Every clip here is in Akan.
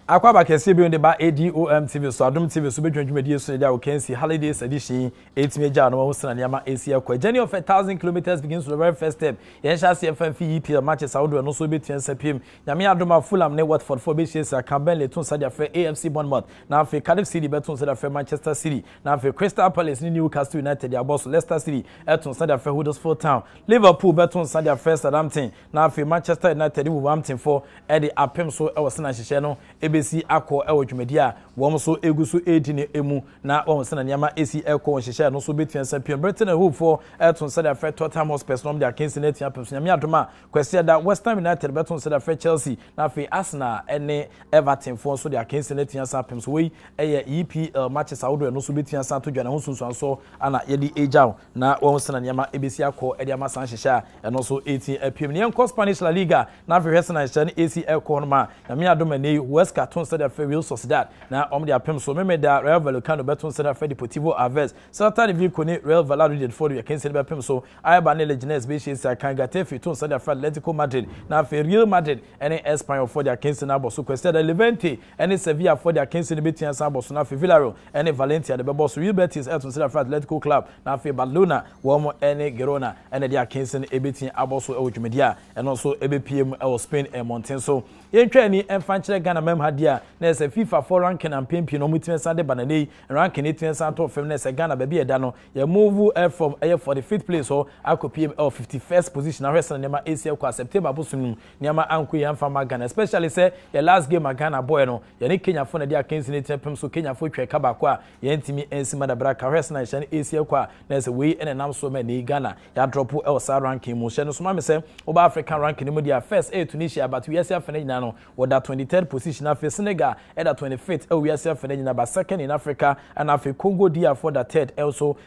Akwaba kese bi on the ba Adom TV so Adom TV so bedwendwumadi so dia we can see holidays edition 8 meja no ho sena niama Asia kwa journey of 1,000 kilometers begins with the very first step yen sha CFM EPL matches Saudi no so betua sapiem nyame adoma Fulham ne Watford for be shesa Campbell Leton sadia fe AFC Bournemouth na fe Cardiff City beton sadia fe Manchester City na fe Crystal Palace ni Newcastle United ya boss Leicester City eton sadia fe Huddersfield Town Liverpool beton sadia fe Southampton na fe Manchester United Wolverhampton for Eddie apem so e wasena hihye no si akọ ewo dwumadi a wo so egusu edi ne emu na wo se na niama esi ekọ hihye no so betua sapiem Britain hope for eton said after Tottenham Hotspur no de akensi na tia pemso nyame adoma kwese da West Ham United beton said after Chelsea na fe Arsenal ene Everton for so de akensi na tia sapem so we eye EPL matches Saudi no so betua sa to dwana ho sunsuan so ana yedi ejaw na wo se na niama ebesi akọ edi amasan hihye eno so 18 apem ne enko Spanish La Liga na fe hwese na hihye ne AC ekọ no ma nyame adoma ne Huesca ton said after Real Sociedad na the apem so memeda Real Vallecano beton said after Deportivo Aves Celta de Vigo ne Real Valladolid for the against the apem so Ayaba ne Leganes be she say kan Getafe ton said after Atletico Madrid na for Real Madrid and Espanyol for the against na boss so question the Levante and Sevilla for the against the betin san boss na for Villarreal and Valencia the boss Real Betis ton said after Atletico Club na for Barcelona wo and Girona and the against the betin aboso e dwumedia and also EBPM e Spain e Monten so yentwa ni emfanchire Ghana mem hadia na se FIFA for ranking and pimpi no mutima sande banane ranking 18 to fem na se Ghana ba bi eda no ye move from 45th place so akopiem 51st position na rest na nema ACL kwa September bosunum nema anko ye mfama Ghana especially say your last game Ghana boy no ye ne Kenya for na dia kensi ne tempem so Kenya for twa kaba kwa ye ntimi ensima da braka rest na shan ACL kwa na se we ene nam so ma ne Ghana ya drop sa ranking mu she no so ma me say oba African ranking mu dia first Tunisia but we see afena nyina no with that 23rd position after Senegal at that 25th we are self number second in Africa and after Congo DR for the third also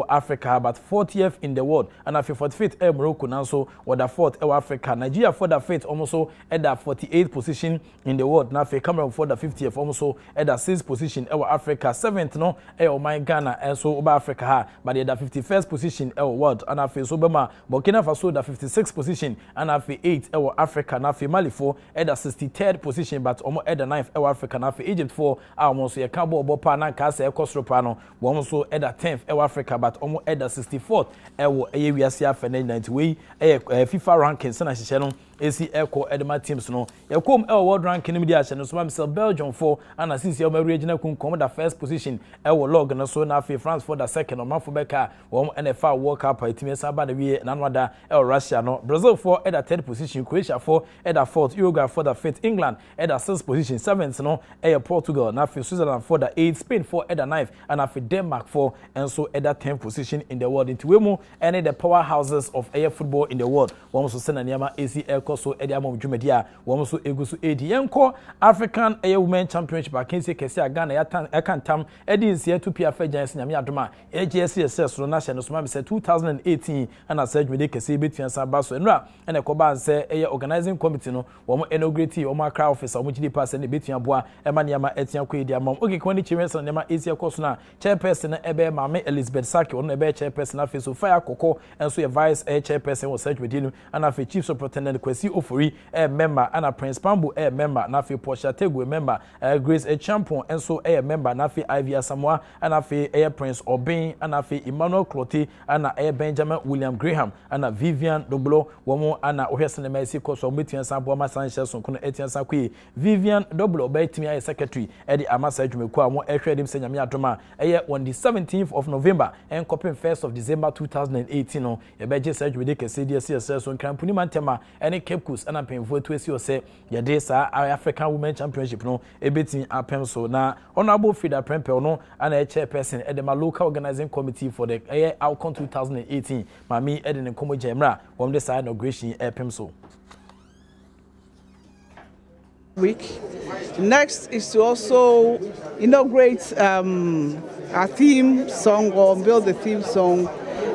Africa but 40th in the world and after 45th Morocco now so with the fourth Africa Nigeria for the fifth also at that 48th position in the world now after Cameroon for the 50th also at the 6th position Africa 7th no my Ghana and so over Africa but at the 51st position world and after so Burkina Faso the 56th position and after 8th Africa and after Mali for at the 63rd position but almost at the 9th Africa na for Egypt for almost a cabo bopa na kasa ekosropano almost at the 10th Africa but almost at the 64th we are see after 90 we FIFA rankings na hihye no AC Echo Edema teams no yakom world ranking media hye so myself Belgium for and assist your regional kunkom the first position log na so na France for the second or man for beka NFL World Cup team saba na we na nwada Russia no Brazil for at the third position Croatia for at the fourth Uruguay for the fifth England at the sixth position seventh no Portugal na Switzerland for the 8th Spain for at the 9th and after Denmark for and so at the 10th position in the world into wemu and the powerhouses of air football in the world one so send niama AC Echo so ediamo dwumedia one so egusu edi yenko African Women Championship akensi kese Ghana ya kantam edi nsia to PFA Giants nyame adoma AGSS so na hye no so ma say 2018 and asaj me de kese betua saba so enra and ekoba nse organizing committee no wo inaugurate wo akra officer wo gidi pass na betua boa ema niama etia ko edi amam oge kwani chiwensa niama AC Echo so na chairperson ebe Mame Elizabeth Saki ono ebe chairperson na face so fire kokko enso ye vice chairperson wo search medinu and afi chief superintendent Kwesi Ofori member and a Prince Pambo member na afi Portia Tegu member Grace Champion enso member na afi Ivy Asamoah and afi Prince Obin and afi Emmanuel Cloté and Benjamin William Graham and Vivian Doblo womo and ohese na mesi koso metia sambo ma sanche so kono etia sakwe Vivian Doblo betimi ay secretary di amasa adwumeko a mo ehwedim se nyame adoma on the 17th of November and copying 1st of December 2018 no ye beje sajwede kese DSS so nkrampuni mantema any Cape Coast and apemfo to esi ose ye dey sa African Women Championship no ebetin apem so na honorable Frida Prempel no and a chairperson at the local organizing committee for the Alcon 2018 mami eden nkomo jemra from the side inauguration apem so week. Next is to also inaugurate our theme song or build the theme song,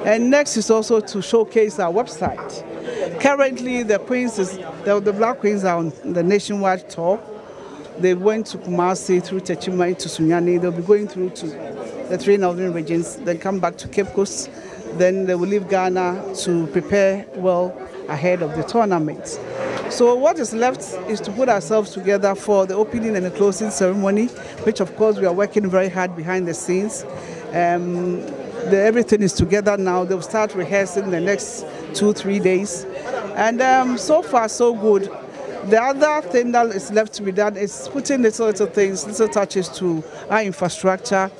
and next is also to showcase our website. Currently, the Black Queens are on the nationwide tour. They went to Kumasi, through Techima to Sunyani. They'll be going through to the 3 northern regions, then come back to Cape Coast. Then they will leave Ghana to prepare well ahead of the tournament. So what is left is to put ourselves together for the opening and the closing ceremony, which of course we are working very hard behind the scenes. Everything is together now. They'll start rehearsing the next 2-3 days. And so far so good. The other thing that is left to be done is putting little things, little touches to our infrastructure.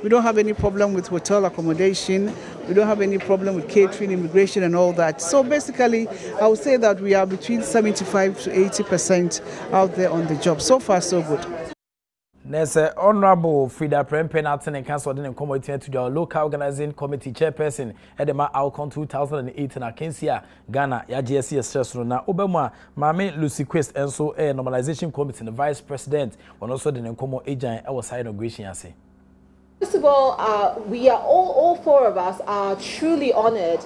We don't have any problem with hotel accommodation. We don't have any problem with catering, immigration, and all that. So basically, I would say that we are between 75 to 80% out there on the job. So far, so good. There's Honorable Frida Prempen and Council in committee to the local organizing committee chairperson Edema Alcon 2008 and Akensia Ghana YGSC stress na Obama Mame Lucy Quest and so a normalization committee the vice president and also the Nkomo agent our side inauguration. First of all, we are all four of us are truly honored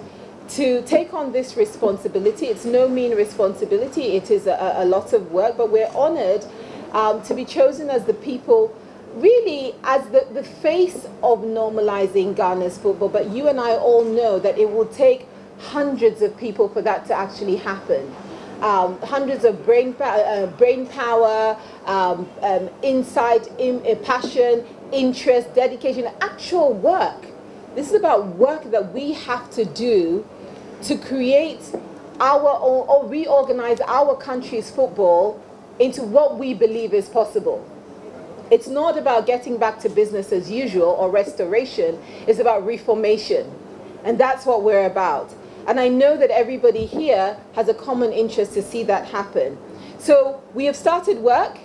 to take on this responsibility. It's no mean responsibility. It is a lot of work, but we're honored to be chosen as the people, really as the face of normalizing Ghana's football. But you and I all know that it will take hundreds of people for that to actually happen. Hundreds of brain power, insight, passion, interest, dedication, actual work. This is about work that we have to do to create our own or reorganize our country's football into what we believe is possible. It's not about getting back to business as usual or restoration. It's about reformation. And that's what we're about. And I know that everybody here has a common interest to see that happen. So we have started work.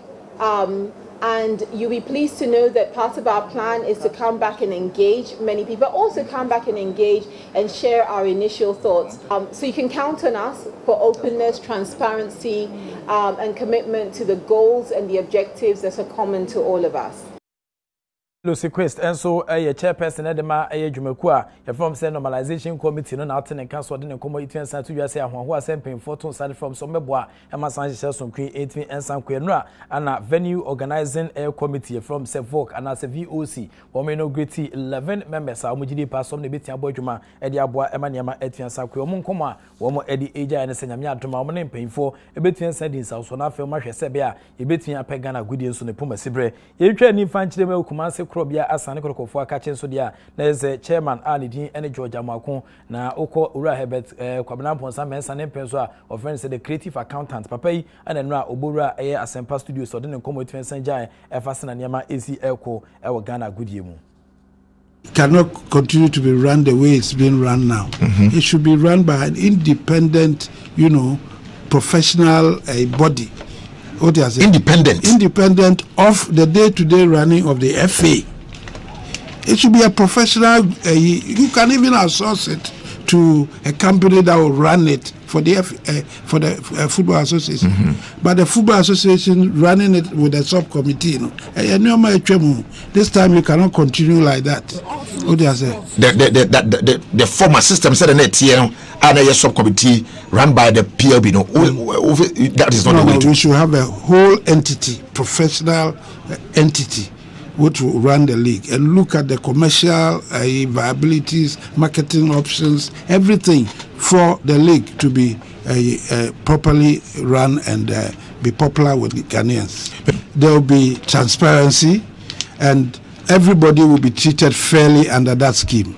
And you'll be pleased to know that part of our plan is to come back and engage many people, also come back and engage and share our initial thoughts. So you can count on us for openness, transparency, and commitment to the goals and the objectives that are common to all of us. Lucy Quest and so a chairperson Edema a Jumekua, from say normalization committee no out and council didn't come 18 to you say who are sending photo started from Someboa and my son some create 18 and some quenra and a venue organizing a committee from Sevok and as a VOC or may no great 11 members are mujidi pass on the bit abojuma ediabua emaniama etian sakwe munkoma womo edi eja and senyamia doma mo paying for a bit and said in South Sona film sebia a bit in a pegana goodies on the Puma Sibre. You train in Fanchile Kumase Krobia asane kotoko akachen so dia na eze chairman Alidin ene George Amakon na oko ura Hebert kwabena ponsa mensa ne penso a offense the creative accountant papa yi ana no a obura eye Asempa Studios so de ne komo twensan jan efasena niama esi eko ewo Ghana goodie mu. Cannot continue to be run the way it's being run now. It should be run by an independent, professional body. What is it? Independent of the day-to-day running of the FA. It should be a professional. You can even outsource it to a company that will run it for the football association. But the football association running it with a subcommittee. This time you cannot continue like that. What do you say? The former system said and a subcommittee run by the PLB. That is not the way to. We should have a whole entity, professional entity, which will run the league and look at the commercial viabilities, marketing options, everything for the league to be properly run and be popular with Ghanaians. There will be transparency and everybody will be treated fairly under that scheme.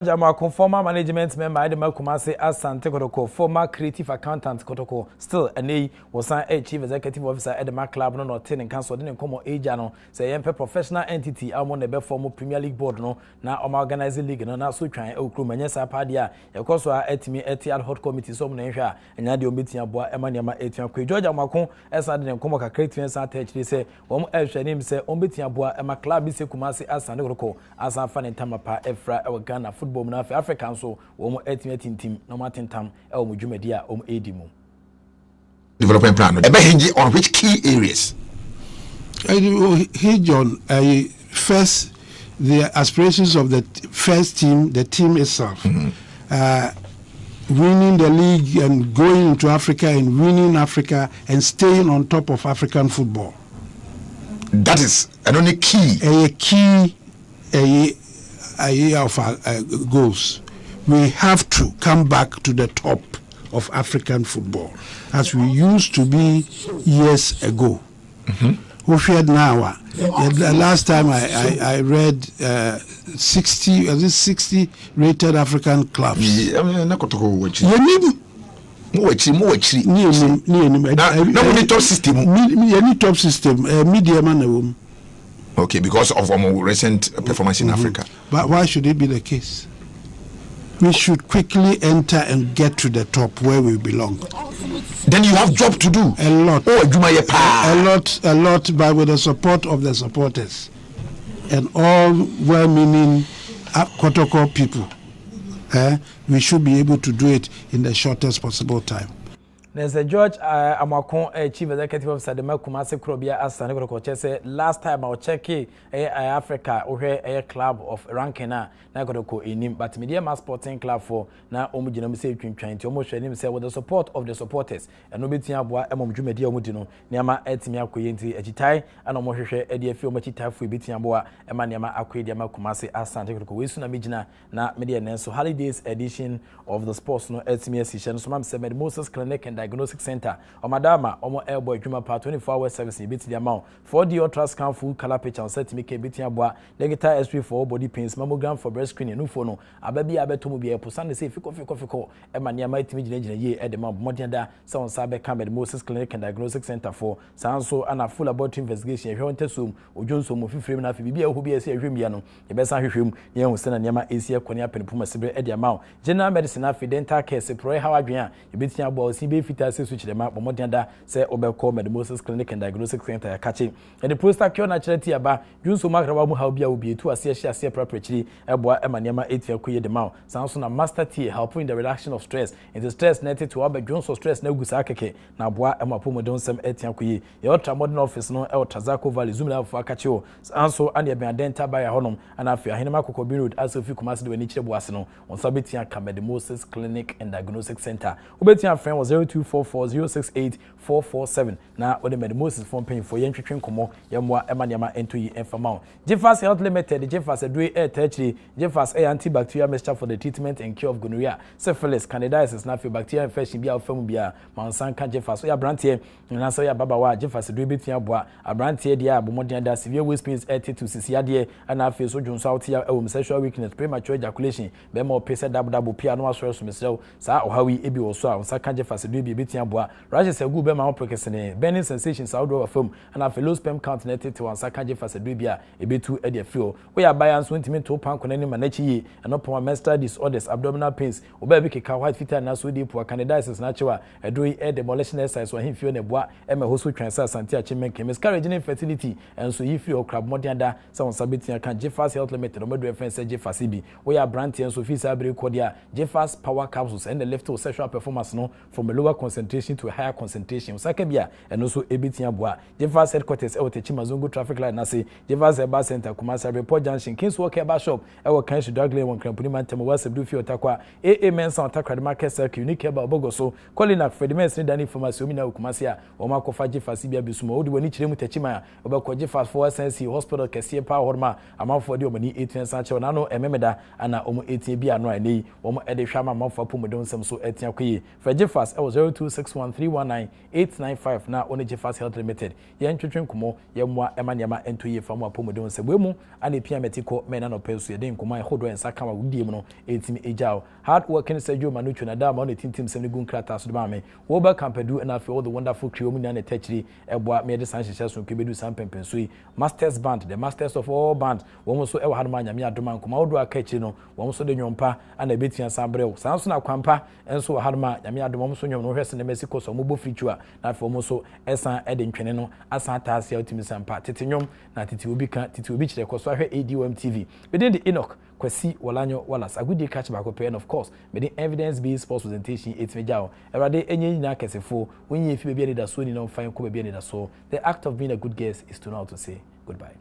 Jamako former management member Adom Kumase Asante Kotoko former creative accountant Kotoko still and was a chief executive officer at the club no ten and council didn't come age no say a professional entity among the former Premier League board no now organizing league no now so trying o crew manya sapadia e koso a etimi etial hot committee so na hwa anya de ometia aboa emaniama etian kwe George Amako esa de come ka creative center actually say wo ehwanim say ometia aboa ema club bi se Kumase Asante Kotoko asa fa ne tamapa efra e Ghana football na African so wo ultimate team no matintam e wo dwumadi a wo edimu development plan e be hinge on which key areas hinge on first the aspirations of the first team, the team itself, winning the league and going into Africa and winning Africa and staying on top of African football. That is an only key of our goals. We have to come back to the top of African football, as we used to be years ago. Now, the last time I read 60 rated African clubs. Top system, medium. Okay, because of our recent performance in Africa. But why should it be the case? We should quickly enter and get to the top where we belong. Then you have job to do. A lot. Oh, a lot, but with the support of the supporters and all well-meaning Kotoko people. We should be able to do it in the shortest possible time. There's a George Amakon, Chief Executive Officer of the Kumasi Krobia Asani say last time I was checking Africa or a club of ranking na go in him, but media mass sporting club for now omujinam say trying to almost him say with the support of the supporters and no betia boa emomjumedia omudino niama etimi akoyenti ejitai and omohwehwe e de afi omachitai fu betia boa ema niama akoyedi ama Kumasi Asani go we suna mijina na media nenso holidays edition of the sports no etimi session so mam say Moses Clinic and Diagnostic Center or Madama Omo Airboy Juma Pa 24-hour service in biti the amount 4D ultrasound full color picture on set make bitia boa negative X-ray for body pains mammogram for breast screening no for no ababi abetomu bi eposan say fiko ema niama itimi gina ye e de ma modern da say on sabe Campbell Moses Clinic and Diagnostic Center for sanso and a full laboratory investigation ehwe ontesum ojonso mo fifrem na afi bibia ho bia say ehwem ya no e be san hwehwem ye hu sena niama esi akoni apenpuma sebre e de amount general medicine afi dental care se pro how adwen e bitia boa osi be fita say switch dem up modern da say obekọ Moses Clinic and Diagnostic Center ya kache and the prostate cure na charity aba junso makrawa mu ha bia obi etu ase preparatory eboa emaniama etia koye dem out sanso na master tea helping in the reduction of stress and the stress netted to aba junso stress na gusa akeke na boa emapo modon sem etia koye ye ultra modern office no e Tazako Valley zumla for akache o sanso and ye ben dental by honom and afia Ahenema Kokobi Road as of Kumasi de wani chire boase no on sabetia ka Moses Clinic and Diagnostic Center obetia friend was 0244068447 na wode Moses phone pay for yentwetwen komo yemwa emaniama ento yi enfama Jeffas Health Limited Jeffas Adwe Air Tertiary Jeffas Air antibacterial mixture for the treatment and cure of gonorrhea syphilis candidiasis na bacterial infection bia ofam bia mansanka Jeffas ya brantie na so ya baba wa Jeffas Adwe betua boa abrantie dia abomodin da severe waist pains to sisi ade na afi so dwonso out ya sexual weakness premature ejaculation be mo pese double pia no asoro so mesrew sa ohawi ebi wo so a nsaka Jeffas Adwe betua boa rashes agu be ma prokesene burning sensations outdoor film and a low sperm count netted to ansaka Jeffas Adwe bia ebetu e de feel we are buy and so intimi to pan konani manachi and upon menstrual disorders abdominal pains oba bi keka white fetal na so dey poor candidiasis na chewa edoi e demolition exercise so him feel ne boa e ma hoso twansa asante achimen miscarriage infertility and so if you crab modern da so sabetia kan Jeffas Health Limited no medo reference Jeffas bi we are brand and so fi sabre kodia Jeffas power capsules and the left to sexual performance no from a lower concentration to a higher concentration saka bia and also ebitia boa Jeffas headquarters e wotechi mazungu traffic light na say Jeffas Eba Center Kumasi Report Junction Kings Walk Eba shop e wo kan Shudwagle won krampuni mantem WhatsApp do fi otakwa AA Mensa otakwa market circle unique Eba obogoso calling at Fredimens need any information na Kumasi a o makofa Jeffas bia bisuma odi wani chire mutachima obekọ Jeffas for Sense Hospital kese pa horma amafo de omani 18 sanche na no ememeda ana omo 18 bia no anei omo e de hwama amafo pomodon sem so etia koyi for Jeffas e 0261319895 na one Jeffas Health Limited ye ntwetwen komo ye mwa emaniama ento ye famu apomodon se bwemu ana pia metiko mena no peso ye den komo hodo ensa kama wudiem no etimi ejao hard working Sergio Manucho na da ma no tintim sem ne gun krata so de ma me wo ba campadu and after all the wonderful crew mu na ne techiri eboa me de sanhyehyɛ so kebedu sampempenso yi Masters Band the masters of all band wo so e wa hadoma nyame adoma nkoma wodo aka echi no wo so de nyompa ana betia sabrɛw sanso na kwampa enso wa hadoma nyame adoma wo so nyom no hwese ne mesiko so mo bo fritua na afo mo so esan e de ntwene no asan taase ultimi sampa tete nyom na tete obi ka tete obi kyerɛ ko so ahwɛ Adom TV within the Enoch Kwasi Walanyo Wallace agudi catch back up and of course made evidence based sports presentation etmejao everade enye nyina kesefo wonye fi bia ne da so ni no fine ko bia ne da so the act of being a good guest is to know how to say goodbye.